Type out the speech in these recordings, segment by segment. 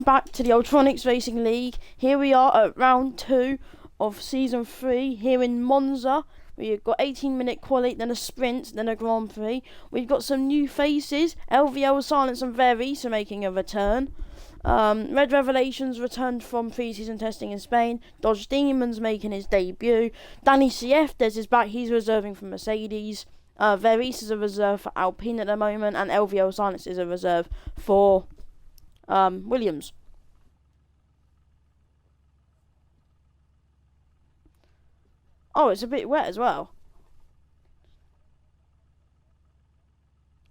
Back to the Ultronics Racing League. Here we are at round 2 of season 3 here in Monza. We've got 18-minute quali, then a sprint, then a Grand Prix. We've got some new faces. LVL, Silence and Veris are making a return. Red Revelations returned from pre-season testing in Spain. Dodge Demons making his debut. Danny CF, Des is back. He's reserving for Mercedes. Veris is a reserve for Alpine at the moment. And LVL Silence is a reserve for Williams. Oh, it's a bit wet as well.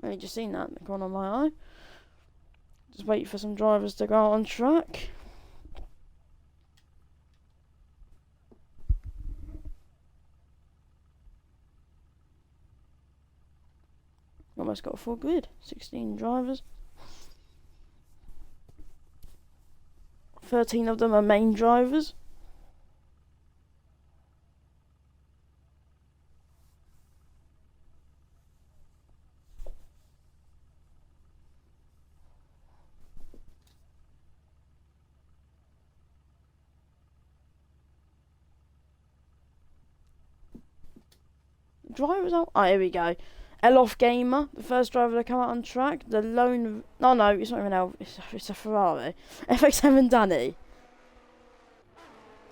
I only just seen that in the corner of my eye. Just wait for some drivers to go out on track. Almost got a full grid. 16 drivers. 13 of them are main drivers. Drivers out. Oh, here we go. Elof Gamer, the first driver to come out on track. The lone. No, it's not even Elf. It's a Ferrari. FX7 Danny.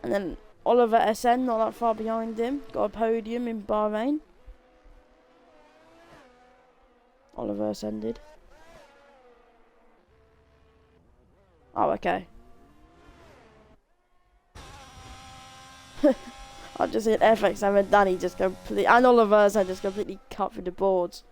And then Oliver SN, not that far behind him. Got a podium in Bahrain. Oliver SN did. Oh, okay. I just hit FX7 and Danny just completely, and Oliver SN just completely cut through the boards.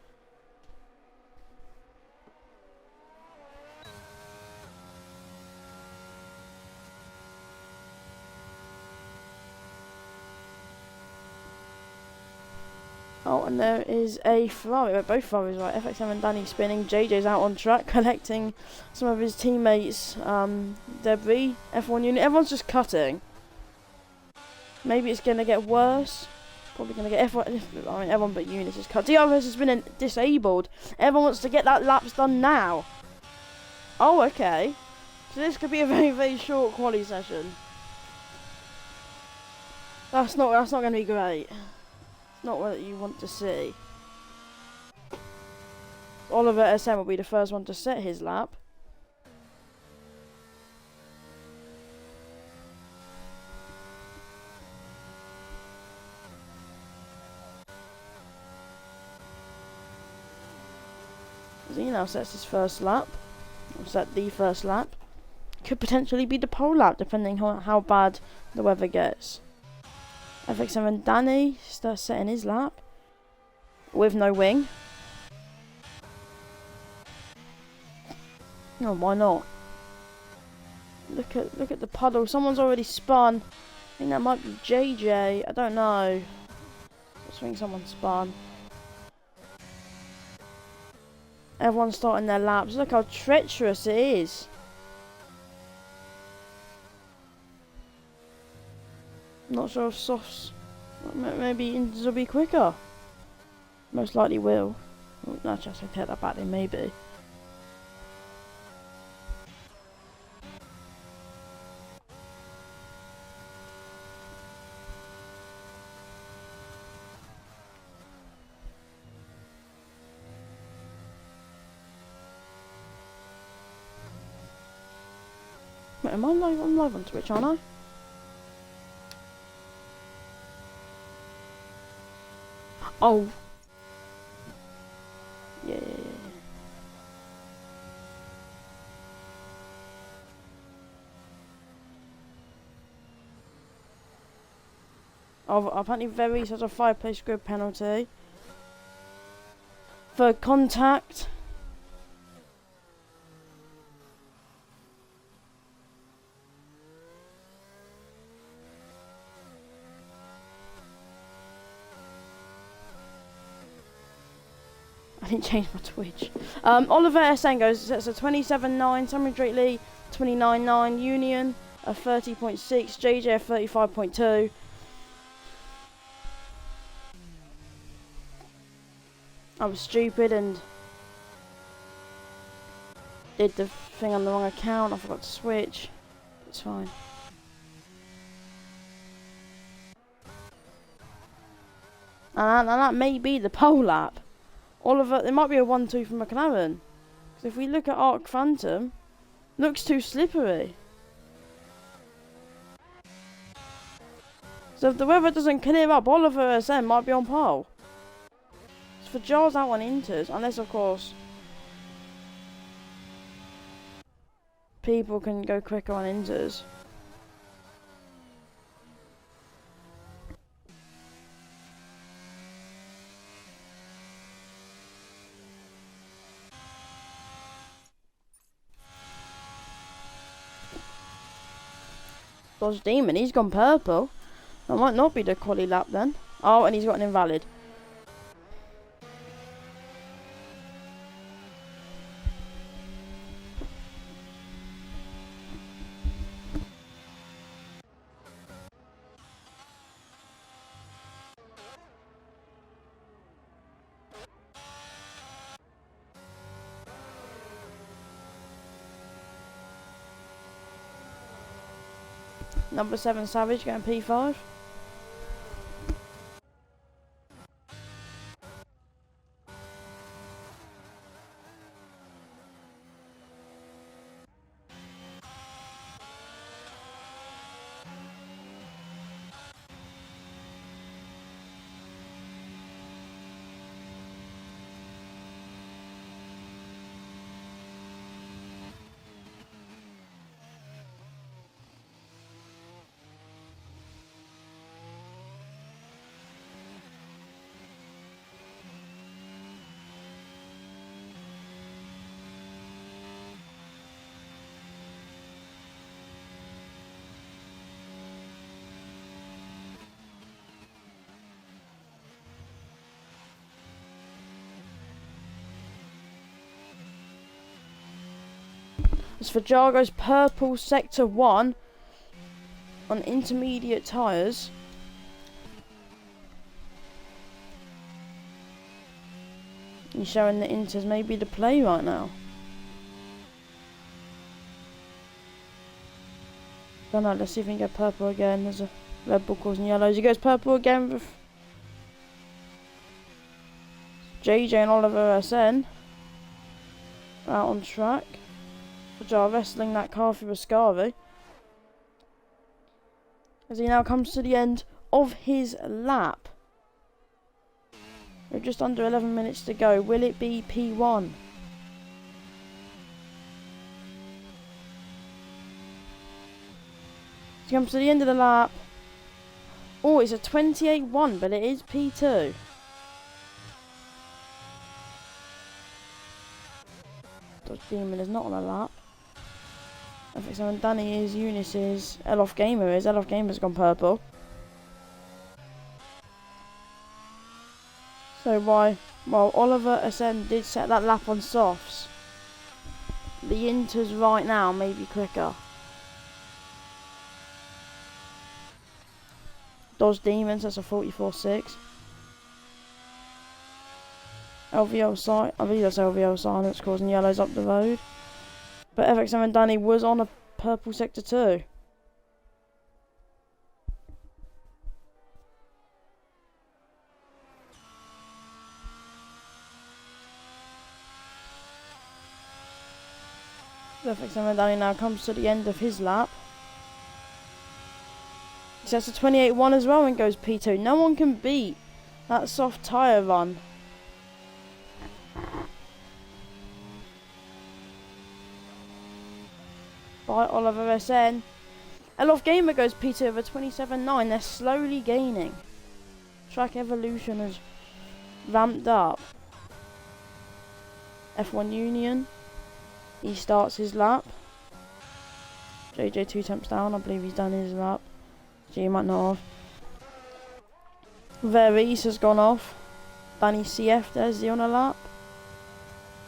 Oh, and there is a Ferrari. Both Ferraris, right? FX7 and Danny spinning. JJ's out on track collecting some of his teammates' debris. F1 unit. Everyone's just cutting. Maybe it's going to get worse. Probably going to get F1. I mean, everyone but units is cut. DRS has been disabled. Everyone wants to get that laps done now. Oh, okay. So this could be a very, very short quali session. That's not going to be great. It's not what you want to see. Oliver SM will be the first one to set his lap. He now sets his first lap. Or set the first lap. Could potentially be the pole lap, depending on how bad the weather gets. FX7 Danny starts setting his lap with no wing. No, why not? Look at the puddle. Someone's already spun. I think that might be JJ. I don't know. I think someone spun. Everyone's starting their laps. Look how treacherous it is. Not sure if softs. Maybe Indies will be quicker. Most likely will. Well, no, just I take that back. They may be. Wait, am I live? I'm live on Twitch, aren't I? Oh. Yeah. Oh, apparently Veris has a 5-place grid penalty for contact. I didn't change my Twitch. Oliver SN goes, that's a 27.9, Samuel Drake Lee 29.9, Union a 30.6, JJ a 35.2. I was stupid and did the thing on the wrong account. I forgot to switch. It's fine. And that may be the pole lap. Oliver, there might be a 1-2 from McLaren. Because if we look at Arc Phantom, looks too slippery. So if the weather doesn't clear up, Oliver SM might be on pole. So for Giles, that one enters, unless of course people can go quicker on inters. Dodge Demon, he's gone purple. That might not be the quali lap then. Oh, and he's got an invalid. Number 7 Savage getting P5. As for Jargo's purple sector 1 on intermediate tyres. He's showing the inters maybe the play right now. Don't know, let's see if we can get purple again. There's a Red Bull causing yellows. He goes purple again with JJ and Oliver SN out on track. Jar wrestling that car through Ascari as he now comes to the end of his lap. We're just under 11 minutes to go. Will it be P1? He comes to the end of the lap. Oh, it's a 28-1, but it is P2. Dodge Demon is not on a lap. I think someone Danny is, Eunice is, Elof Gamer is. Elof Gamer's gone purple. So while Oliver Ascend did set that lap on softs, the inters right now may be quicker. Dodge Demons, that's a 44.6. LVL side, I believe that's LVL sign that's causing yellows up the road. But FXM and Danny was on a purple sector 2. FXM and Danny now comes to the end of his lap. He sets a 28-1 as well and goes P2. No one can beat that soft tyre run. By Oliver SN. Elof Gamer goes P2 over 27.9. They're slowly gaining. Track Evolution has ramped up. F1 Union. He starts his lap. JJ 2 temps down. I believe he's done his lap. G might not have. Veris has gone off. Danny CF, there's he on a lap.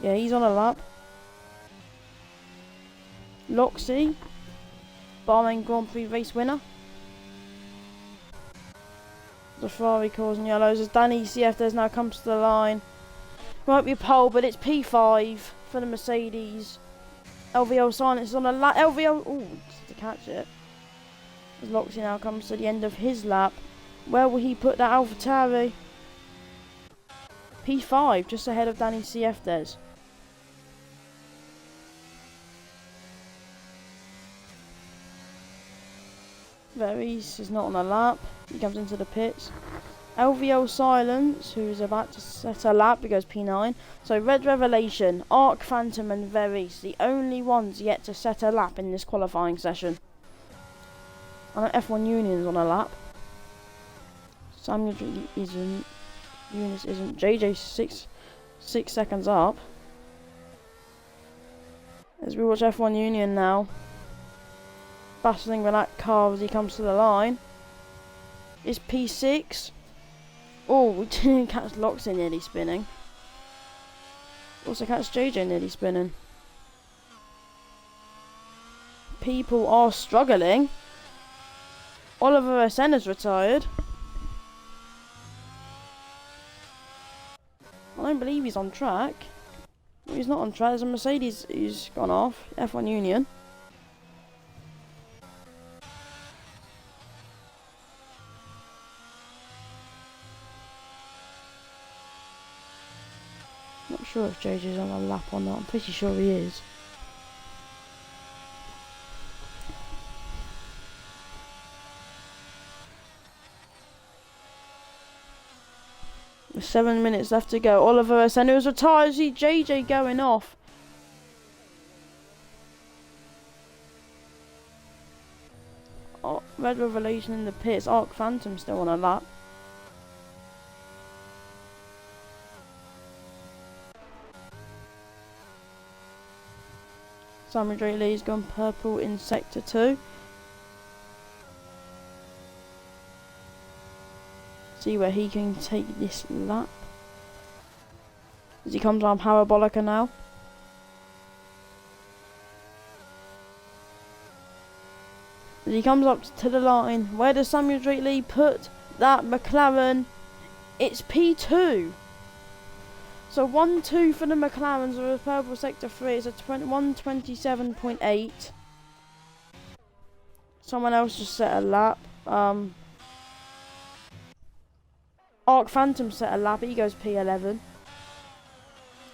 Yeah, he's on a lap. Loxy, Bahrain Grand Prix race winner. The Ferrari causing yellows as Danny CF there's now comes to the line. Might be pole, but it's P5 for the Mercedes LVL silence on a lap. LVL, ooh, to catch it. As Loxy now comes to the end of his lap. Where will he put that AlphaTauri? P5, just ahead of Danny CF Des. Veris is not on a lap. He comes into the pits. LVL Silence, who is about to set a lap, he goes P9. So Red Revelation, Arc Phantom and Veris, the only ones yet to set a lap in this qualifying session. I know F1 Union's on a lap. Samuel isn't. Eunice isn't. JJ 6 seconds up. As we watch F1 Union now. Battling with that car as he comes to the line. Is P6. Oh, we didn't catch Loxy nearly spinning. Also catch JJ nearly spinning. People are struggling. Oliver Senna's retired. I don't believe he's on track. He's not on track. There's a Mercedes who's gone off. F1 Union. Not sure if JJ's on a lap or not. I'm pretty sure he is. With 7 minutes left to go. Oliver Senna was retired. See JJ going off. Oh, Red Revelation in the pits. Arc Phantom still on a lap. Simon Drake Lee's gone purple in sector 2. See where he can take this lap. As he comes on Parabolica now. As he comes up to the line, where does Samuel Drake Lee put that McLaren? It's P2. So 1-2 for the McLarens with purple sector 3. It's a 1:27.8. Someone else just set a lap. Arc Phantom set a lap. He goes P11.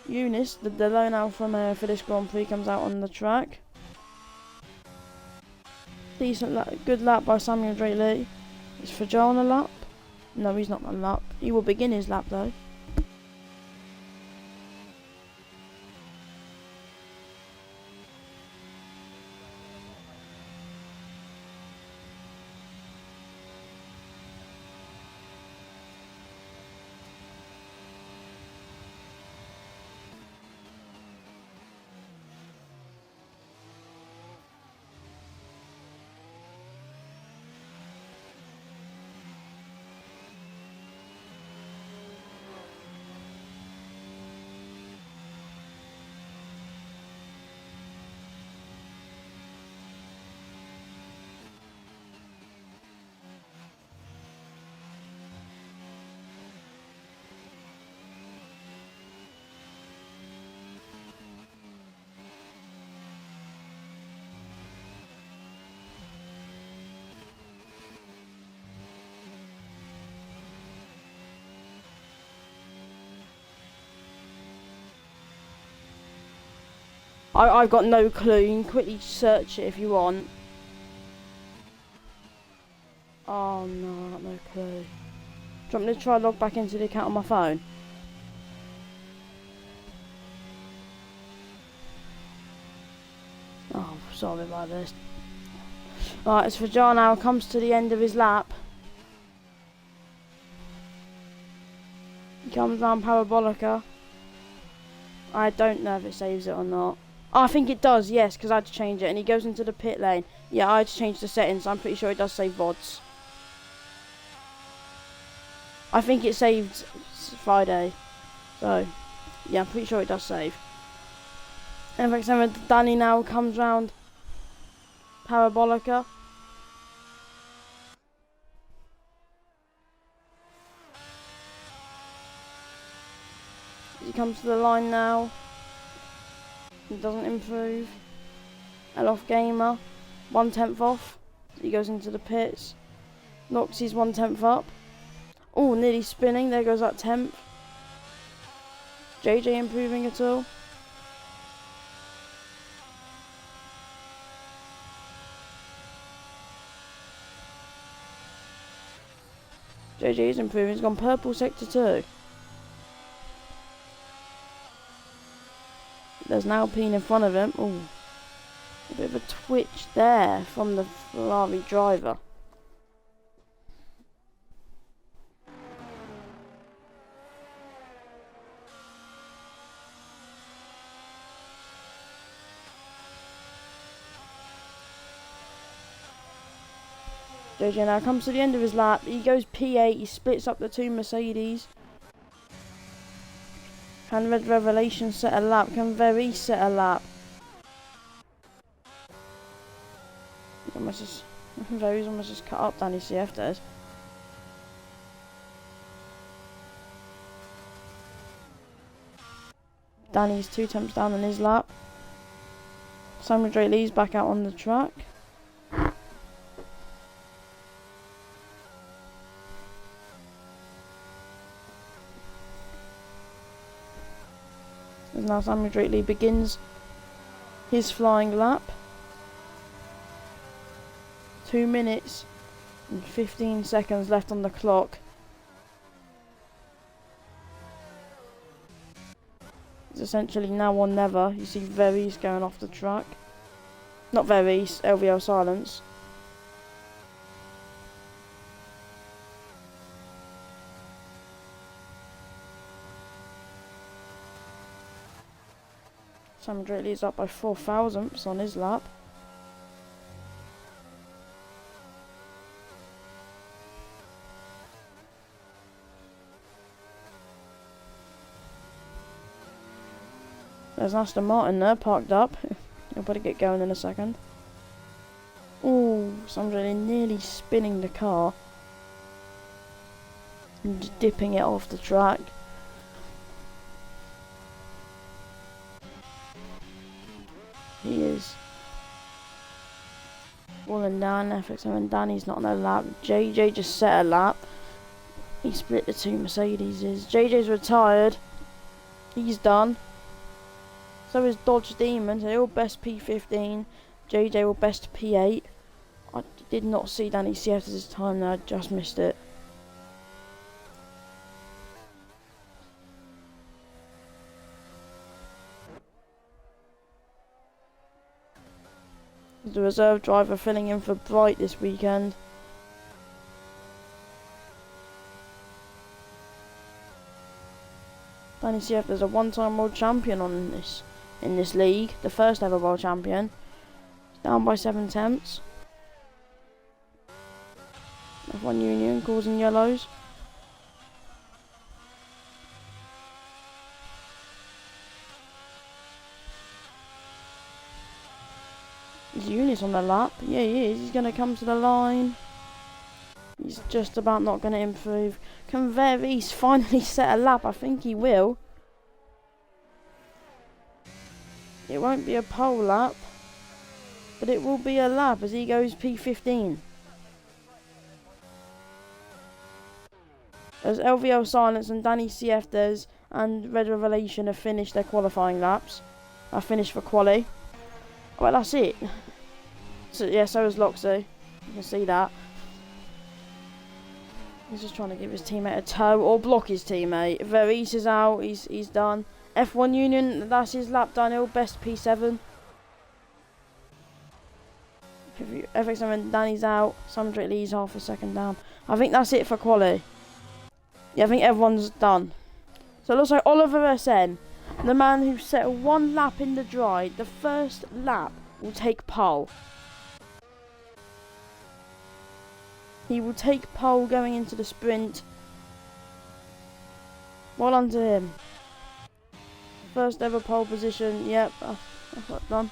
Eunice, the lone out from for this Grand Prix, comes out on the track. Decent lap, good lap by Samuel Drake Lee. Is Fajan a lap? No, he's not on a lap. He will begin his lap though. I've got no clue. You can quickly search it if you want. Oh no, I've got no clue. Do you want me to try log back into the account on my phone? Oh, sorry about this. Right, as for John now comes to the end of his lap. He comes down Parabolica. I don't know if it saves it or not. Oh, I think it does, yes, because I had to change it. And he goes into the pit lane. Yeah, I had to change the settings. I'm pretty sure it does save VODs. I think it saved Friday. So, yeah, I'm pretty sure it does save. And for example, Danny now comes round Parabolica. He comes to the line now. It doesn't improve. And off Gamer, 1/10 off. He goes into the pits. Knocks his 1/10 up. Oh, nearly spinning. There goes that 10th. JJ improving at all? JJ is improving. He's gone purple sector 2. There's an Alpine in front of him. Oh, a bit of a twitch there from the Ferrari driver. JJ now comes to the end of his lap. He goes P8. He splits up the 2 Mercedes. Can Red Revelation set a lap? Can Very set a lap? Very's almost just cut up Danny CF does. Danny's 2 temps down on his lap. Simon Drake Lee's back out on the track. As now Samuel Drake Lee begins his flying lap. 2 minutes and 15 seconds left on the clock. It's essentially now or never. You see Very's going off the track. Not Very's, LVL Silence. Samuel Drake Lee's up by 4 thousandths on his lap. There's Aston Martin there, parked up. He'll better get going in a second. Ooh, Samuel Drake Lee nearly spinning the car. And just dipping it off the track. He is falling down. FXM and Danny's not on a lap. JJ just set a lap. He split the 2 Mercedeses. JJ's retired. He's done. So is Dodge Demon. They all best P15. JJ will best P8. I did not see Danny CF's time there. I just missed it. The reserve driver filling in for Bright this weekend. Danny CF, there's a 1-time world champion in this league, the first ever world champion. Down by 7 tenths. F1 Union causing yellows. Is Eunice on the lap? Yeah, he is. He's going to come to the line. He's just about not going to improve. Can Very's finally set a lap? I think he will. It won't be a pole lap, but it will be a lap as he goes P15. As LVL Silence and Danny CF and Red Revelation have finished their qualifying laps. I finished for quali. Well, that's it. So, yeah, so is Loxy. You can see that. He's just trying to give his teammate a toe or block his teammate. Veris is out. He's done. F1 Union, that's his lap done. He'll best P7. FXM and Danny's out. Simon Drake Lee's half a second down. I think that's it for quali. Yeah, I think everyone's done. So it looks like Oliver SN, the man who set 1 lap in the dry, the first lap will take pole. He will take pole going into the sprint. Well done to him. First ever pole position. Yep, that's what done.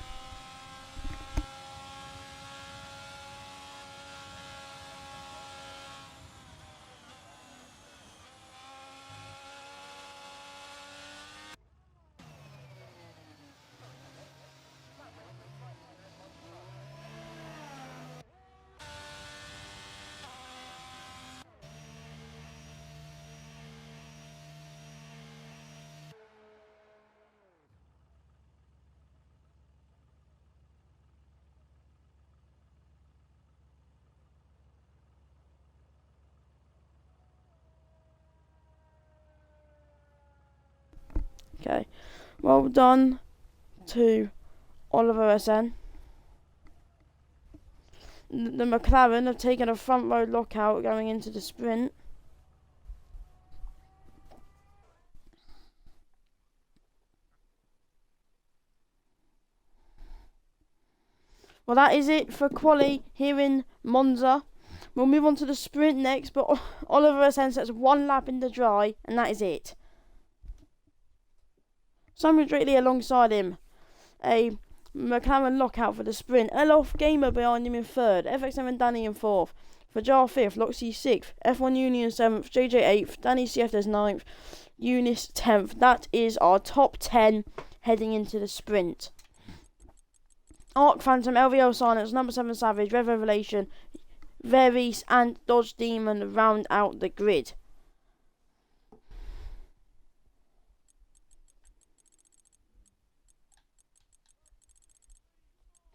Okay, well done to Oliver SN. The McLaren have taken a front row lockout going into the sprint. Well, that is it for quali here in Monza. We'll move on to the sprint next, but Oliver SN sets 1 lap in the dry, and that is it. Simon Drake alongside him. A McLaren lockout for the sprint. Elof Gamer behind him in 3rd. FX7 Danny in 4th. Fajar 5th. Loxy 6th. F1 Union 7th. JJ 8th. Danny CF's 9th. Eunice 10th. That is our top 10 heading into the sprint. Arc Phantom, LVL Silence, number 7 Savage, Red Revelation, Veris and Dodge Demon round out the grid.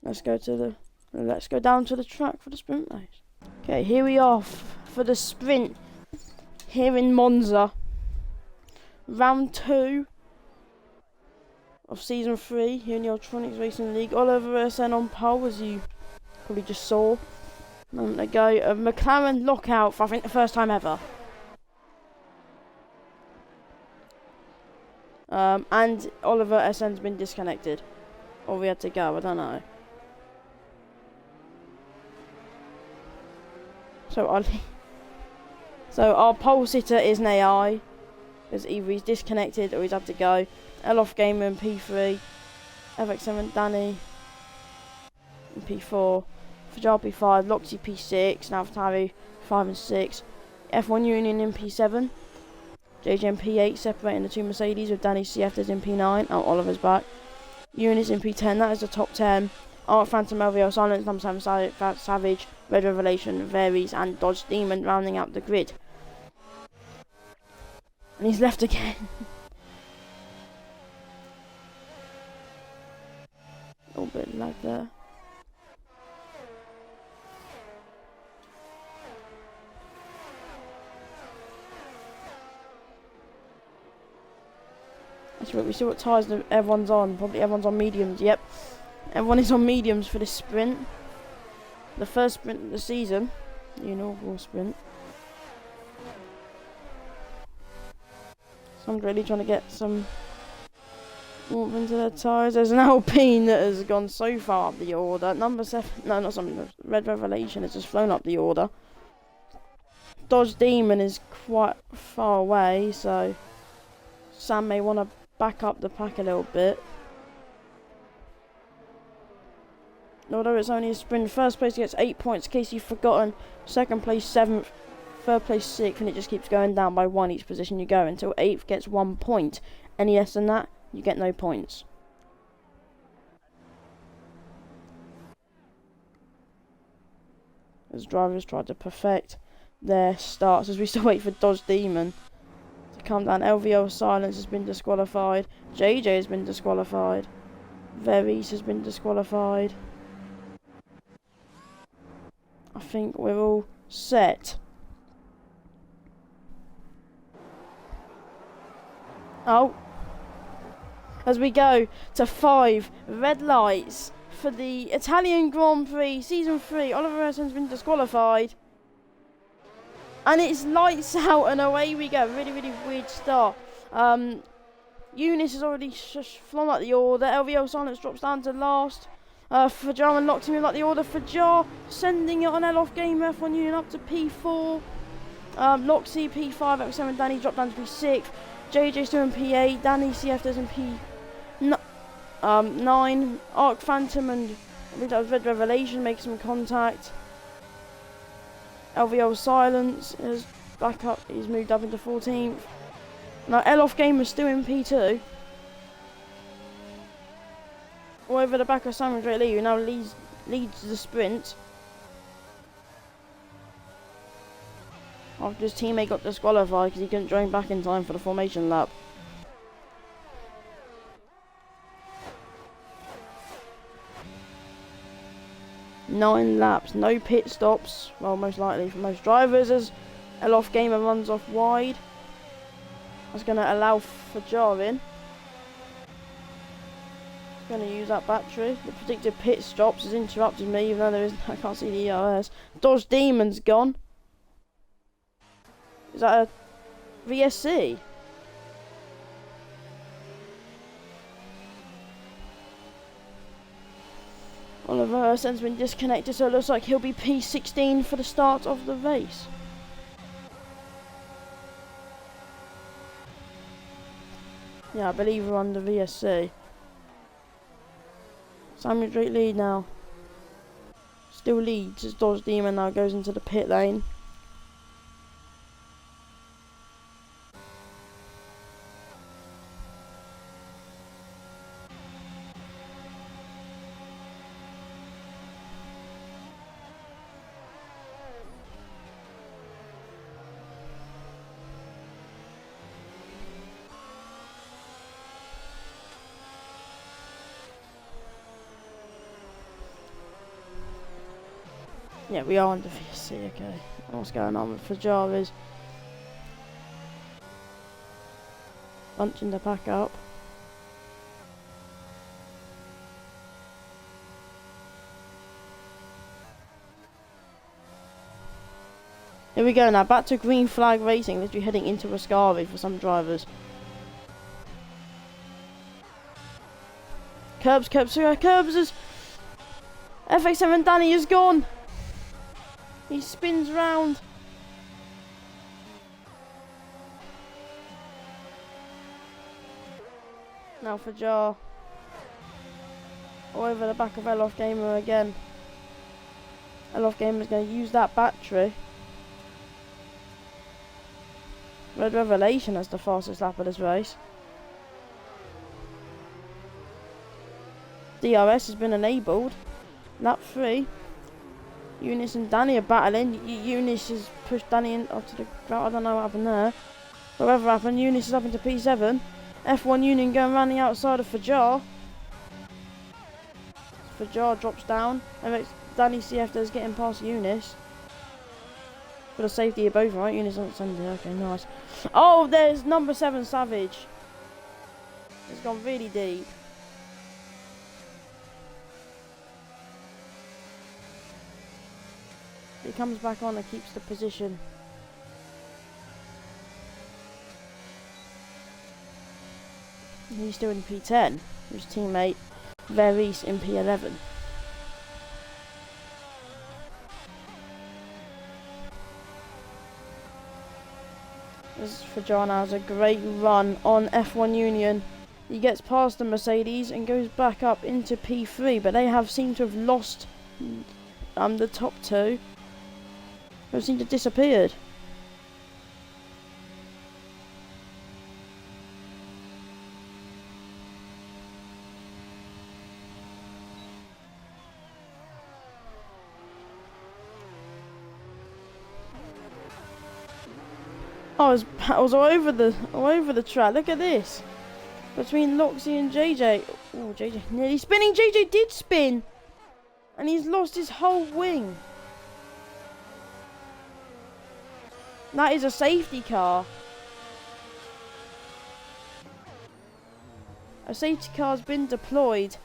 Let's go down to the track for the sprint race. Okay, here we are for the sprint here in Monza. Round 2 of season 3 here in the Electronics Racing League. Oliver SN on pole, as you probably just saw a moment ago. A McLaren lockout for I think the first time ever. And Oliver SN's been disconnected. Or we had to go, I don't know. So our pole sitter is an AI, because either he's disconnected or he's had to go. Elof Gamer in P3, FX7 Danny in P4, Fajar P5, Loxy P6, Navtari 5 and 6, F1 Union in P7, JJ in P8, separating the 2 Mercedes with Danny CF in P9, oh, Oliver's back, Eunice in P10, that is the top 10. Arc Phantom, LVO Silence, number 7 Savage, Red Revelation, Veris and Dodge Demon rounding out the grid. And he's left again. A little bit lag there. That's right, we see what tyres everyone's on. Probably everyone's on mediums, yep. Everyone is on mediums for this sprint. The first sprint of the season. The inaugural sprint. So I'm really trying to get some warmth into their tyres. There's an Alpine that has gone so far up the order. Number 7, no, not something. Red Revelation has just flown up the order. Dodge Demon is quite far away, so Sam may want to back up the pack a little bit. Although it's only a sprint, first place gets 8 points, in case you've forgotten. Second place 7th, third place 6th, and it just keeps going down by 1 each position you go until 8th gets 1 point. Any less than that, you get no points. As drivers try to perfect their starts, as we still wait for Dodge Demon to come down. LVO Silence has been disqualified. JJ has been disqualified. Veris has been disqualified. I think we're all set. Oh. As we go to 5 red lights for the Italian Grand Prix Season 3. Oliver SN's been disqualified. And it's lights out and away we go. Really, really weird start. Eunice has already flown up the order. LVO Silence drops down to last. Fajar and Loxy move up the order. Fajar sending it on Elof Gamer. F1 Union up to P4. Loxy P5. X7 Danny dropped down to P6. JJ still in P8. Danny CF does in P9. Arc Phantom and I think that was Red Revelation make some contact. LVO Silence is back up. He's moved up into 14th. Now Elof Gamer is still in P2. All over the back of Simon Drake Lee, who now leads the sprint. After his teammate got disqualified because he couldn't join back in time for the formation lap. Nine laps, no pit stops. Well, most likely for most drivers, as Elof Gamer runs off wide. That's going to allow Fajar in. Going to use that battery. The predicted pit stops has interrupted me, even though there isn't. I can't see the ERS. Dodge Demon's gone. Is that a VSC? Oliver has been disconnected, so it looks like he'll be P16 for the start of the race. Yeah, I believe we're on the VSC. Samuel Drake lead now. Still leads as Dodge Demon now goes into the pit lane. Yeah, we are on the VSC, okay. What's going on with Fajaris? Bunching the pack up. Here we go now, back to green flag racing, literally heading into Rascari for some drivers. Curbs is... FX7 Danny is gone! He spins round. Now for Jar. Over the back of Elof Gamer again. Elof Gamer is going to use that battery. Red Revelation has the fastest lap of this race. DRS has been enabled. Lap 3. Eunice and Danny are battling. Eunice has pushed Danny onto the ground. I don't know what happened there. Whatever happened, Eunice is up into P7. F1 Union going around the outside of Fajar. Fajar drops down. Danny CF is getting past Eunice. For the safety of both, right? Eunice on Sunday. Okay, nice. Oh, there's number 7 Savage. It's gone really deep. He comes back on and keeps the position. He's still in P10. His teammate Veris in P11. This Fajana has a great run on F1 Union. He gets past the Mercedes and goes back up into P3, but they have seemed to have lost the top 2. They seem to have disappeared. Oh, it was all over the track. Look at this. Between Loxy and JJ. Oh, JJ nearly spinning. JJ did spin. And he's lost his whole wing. That is a safety car. A safety car has been deployed.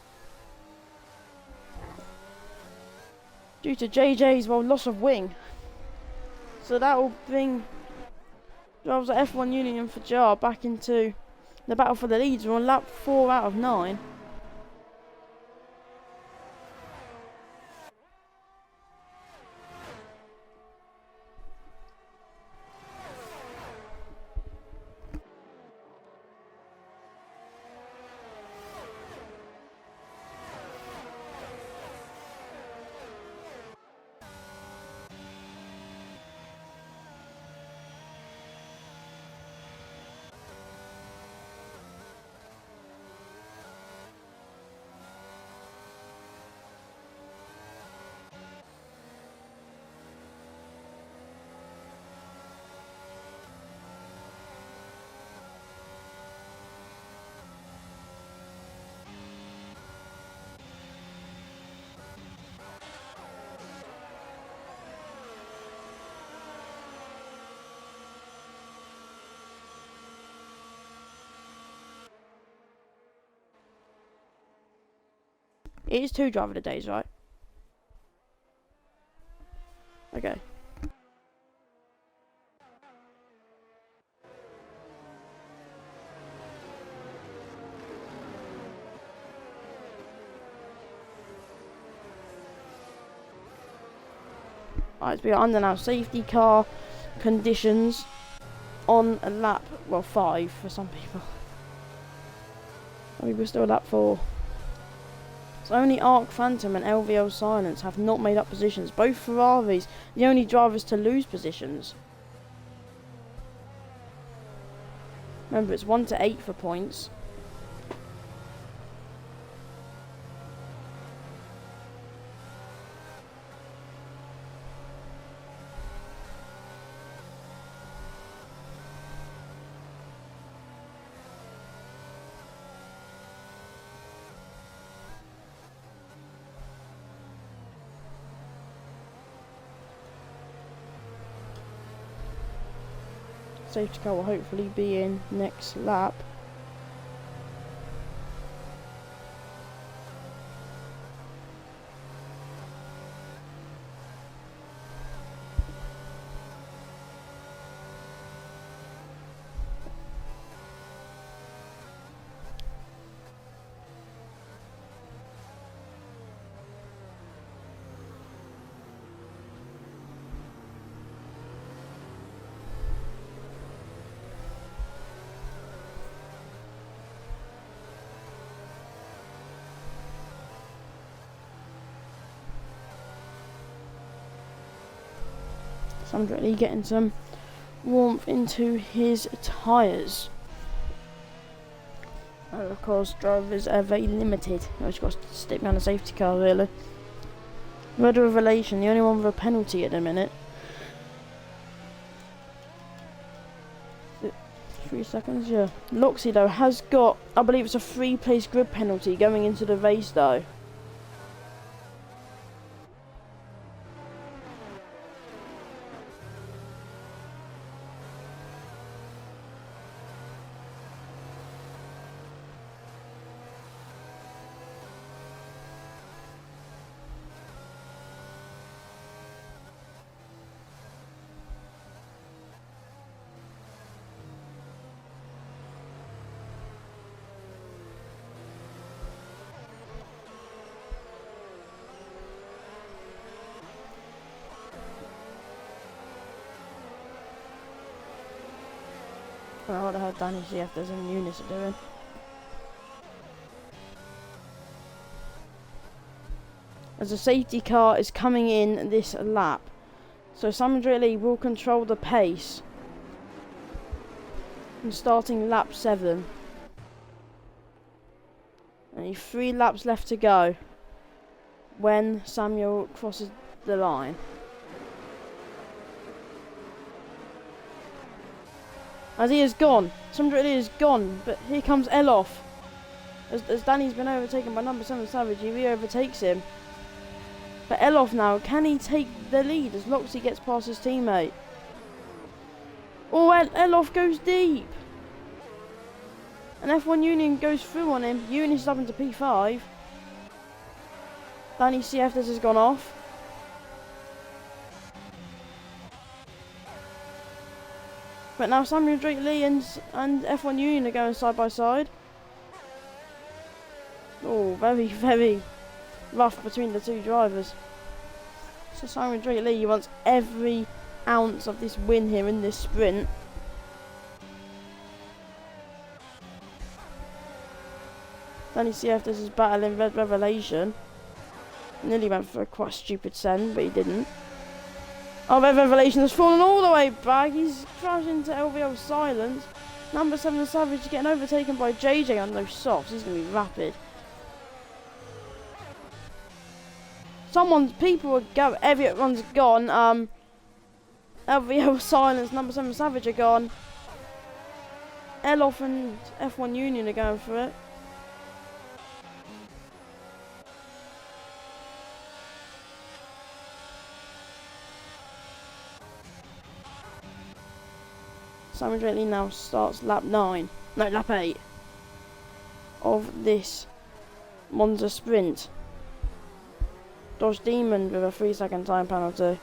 Due to JJ's, loss of wing. So that will bring drivers at F1 Union and Fajar back into the battle for the leads. We're on lap 4 out of 9. It is 2 driver of the days, right? Okay. Alright, so we are under now safety car conditions on a lap, well 5 for some people. I think we're still at lap 4. So only Arc Phantom and LVL Silence have not made up positions. Both Ferraris, the only drivers to lose positions. Remember, it's 1 to 8 for points. Safety car will hopefully be in next lap. So I'm really getting some warmth into his tyres. And of course, drivers are very limited. I've just got to stick me on a safety car, really. Red Revelation, the only one with a penalty at the minute. 3 seconds, yeah. Loxy, though, has got, I believe it's a 3-place grid penalty going into the race, though. I don't know what the hell Danny CFs and Eunice are doing. As a safety car is coming in this lap. So Sam Lee will control the pace. And starting lap 7. Only 3 laps left to go when Samuel crosses the line. As he is gone, Sandra Lee is gone, but here comes Elof. As Danny's been overtaken by number 7 Savage, he re-overtakes him. But Elof now, can he take the lead as Loxy gets past his teammate? Oh, Elof goes deep. And F1 Union goes through on him. Eunice is up into P5. Danny CF, this has gone off. But now Samuel Drake Lee and F1 Union are going side by side. Oh, very, very rough between the 2 drivers. So Samuel Drake Lee wants every ounce of this win here in this sprint. Danny CF, this is battling Red Revelation. Nearly went for a quite stupid send, but he didn't. Oh, Red Revelation has fallen all the way back. He's crashed into LVL Silence. Number 7 Savage getting overtaken by JJ on those softs. He's going to be rapid. People are going. Everyone's gone. LVL Silence, number 7 Savage are gone. Elof and F1 Union are going for it. Simon Drake now starts lap 8 of this Monza sprint. Dodge Demon with a 3-second time penalty.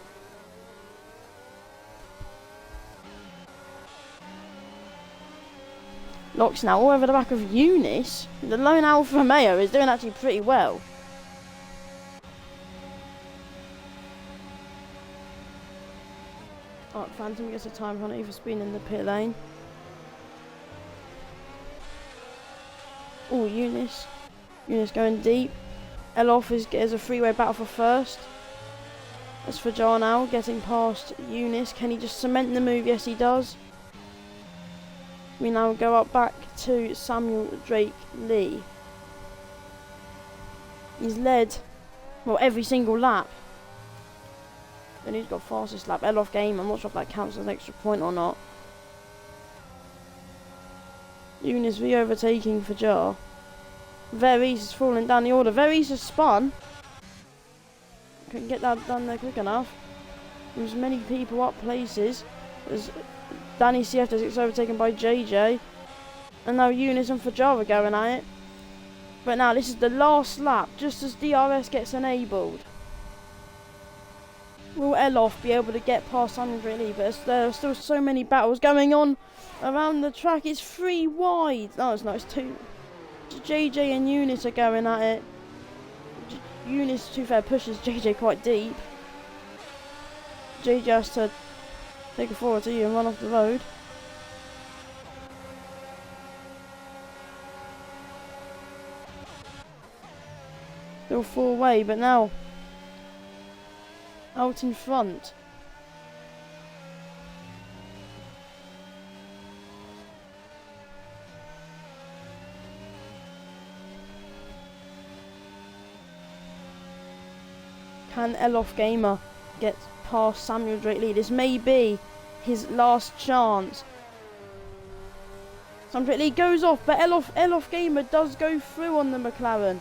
Locks now all over the back of Eunice. The lone Alfa Romeo is doing actually pretty well. Alright, Phantom gets a time penalty for speeding in the pit lane. Oh, Eunice. Eunice going deep. Elof is a three-way battle for first. As for Jar now, getting past Eunice. Can he just cement the move? Yes, he does. We now go up back to Samuel Drake Lee. He's led, well, every single lap. And he's got fastest lap. Elof game, I'm not sure if that counts as an extra point or not. Eunice re-overtaking for Jar. Veris is falling down the order. Veris has spun. Couldn't get that done there quick enough. There's many people up places. There's Danny CF gets overtaken by JJ. And now Eunice and Fajar are going at it. But now this is the last lap, just as DRS gets enabled. Will Elof be able to get past Samuel Lee? But there are still so many battles going on around the track. It's 3 wide. No, it's not. It's 2. JJ and Eunice are going at it. Eunice, to be fair, pushes JJ quite deep. JJ has to take a forward to you and run off the road. Still 4 away, but now out in front. Can Elof Gamer get past Samuel Drake Lee? This may be his last chance. Samuel Drake Lee goes off, but Elof Gamer does go through on the McLaren.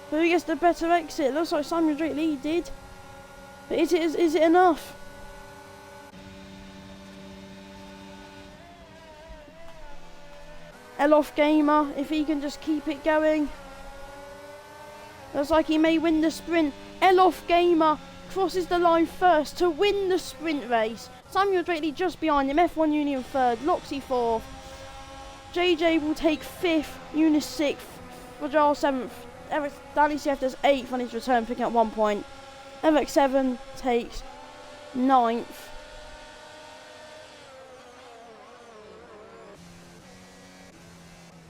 But who gets the better exit? It looks like Samuel Drake Lee did. But is it enough? Elof Gamer, if he can just keep it going. Looks like he may win the sprint. Elof Gamer crosses the line first to win the sprint race. Samuel Drake Lee just behind him. F1 Union 3rd. Loxy 4th. JJ will take 5th. Eunice 6th. Rajal 7th. Danny CF does 8th on his return, picking up 1 point. Eric 7 takes 9th.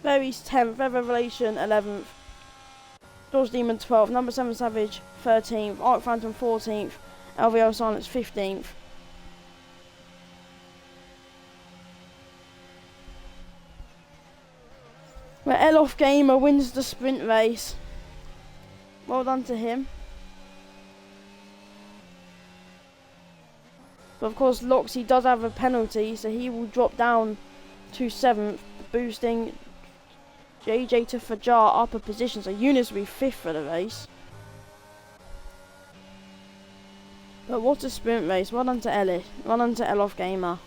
Very's 10th. Red Revelation 11th. Dodge Demon 12th. Number 7 Savage 13th. Arc Phantom 14th. LVO Silence 15th. Where Elof Gamer wins the sprint race. Well done to him. But of course Loxy does have a penalty, so he will drop down to 7th, boosting JJ to Fajar up a position, so Eunice will be 5th for the race. But what a sprint race. Well done to Ellis. Well done to Elof Gamer.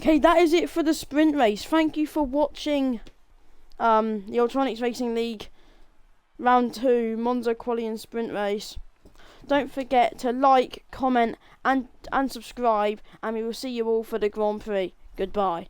Okay, that is it for the sprint race. Thank you for watching the Electronics Racing League Round 2 Monza Quali and Sprint Race. Don't forget to like, comment and subscribe, and we will see you all for the Grand Prix. Goodbye.